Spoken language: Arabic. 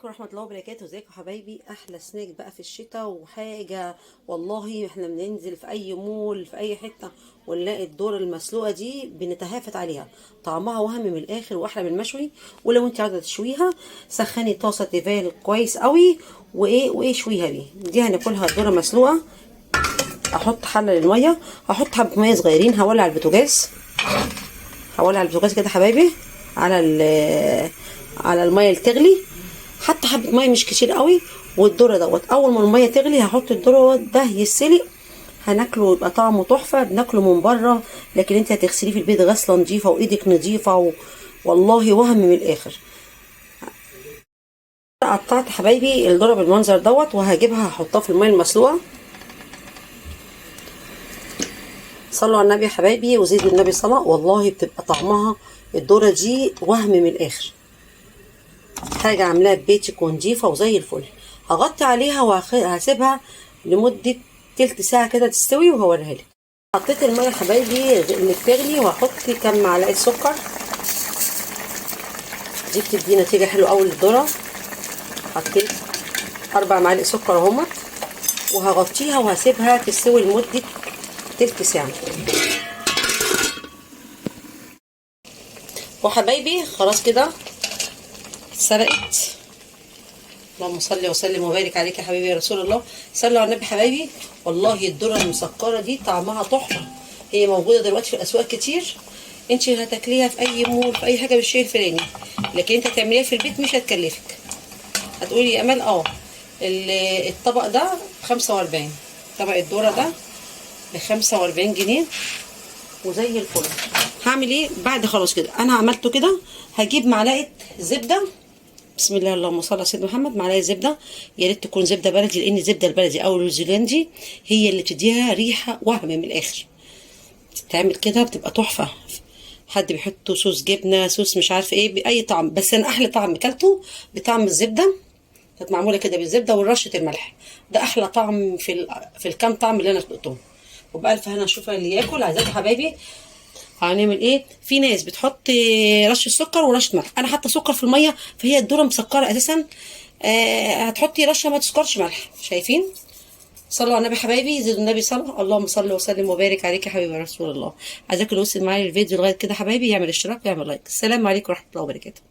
عليكم ورحمة الله وبركاته. ازيكم يا حبايبي؟ احلى سناك بقى في الشتاء وحاجة. والله احنا بننزل في اي مول في اي حتة ونلاقي الذرة المسلوقة دي بنتهافت عليها. طعمها وهم من الاخر واحلى من المشوي. ولو انت عايزة تشويها سخني طاسة تيفال كويس قوي وايه شويها بيه. دي هناكلها الذرة مسلوقة. احط حلة للمية، احط حبة مية صغيرين، هولع البوتاجاز. هولع البوتاجاز كده حبايبي على المية اللي تغلي. حتى حبه ميه مش كتير قوي. والذره دوت اول ما الميه تغلي هحط الذره ده يتسلق. هناكله يبقى طعمه تحفه. بناكله من بره لكن انت هتغسليه في البيت غسله نظيفه وايدك نظيفه والله وهم من الاخر. قطعت حبايبي الذره بالمنظر دوت وهجيبها هحطها في الميه المسلوقه. صلوا على النبي يا حبايبي وزيدوا النبي صلاه. والله بتبقى طعمها الذره دي وهم من الاخر. حاجة عاملاها ببيتك ونضيفة وزي الفل. هغطي عليها وهسيبها لمدة تلت ساعة كده تستوي وهوريها لك. حطيت المية يا حبايبي اللي بتغلي وهحط كام معلقة سكر. دي بتدي نتيجة حلوة أوي للذرة. حطيت 4 معالق سكر اهمت وهغطيها وهسيبها تستوي لمدة تلت ساعة. وحبايبي خلاص كده اتسلقت. اللهم صل وسلم وبارك عليك يا حبيبي يا رسول الله. صلوا على النبي حبايبي. والله الذره المسكره دي طعمها تحفه. هي موجوده دلوقتي في الاسواق كتير. انت هتاكليها في اي مول في اي حاجه بالشيء الفلاني، لكن انت تعمليها في البيت مش هتكلفك. هتقولي يا امال الطبق ده 45، طبق الذره ده ب 45 جنيه وزي الفل. هعمل ايه بعد خلاص كده؟ انا عملته كده. هجيب معلقه زبده. بسم الله اللهم صل على سيدنا محمد. معلقه زبده، يا ريت تكون زبده بلدي لان الزبده البلدي او النيوزيلندي هي اللي بتديها ريحه وهم من الاخر. بتتعمل كده بتبقى تحفه. حد بيحط صوص جبنه، صوص مش عارفه ايه، باي طعم، بس انا احلى طعم اكلته بطعم الزبده. كانت معموله كده بالزبده ورشه الملح. ده احلى طعم في الكام طعم اللي انا دقتهم. وبألف هنا اشوف اللي ياكل. عايزاكم حبايبي هنعمل ايه؟ في ناس بتحط رشه سكر ورشه ملح. انا حاطه سكر في الميه فهي الذره مسكره اساسا. هتحطي رشه ما تسكرش ملح. شايفين؟ صلوا على النبي حبايبي، زيدوا النبي صلاه. اللهم صل وسلم وبارك عليك يا حبيبي رسول الله. عايزاكم اللي وصل معايا الفيديو لغايه كده حبايبي يعمل اشتراك ويعمل لايك. السلام عليكم ورحمه الله وبركاته.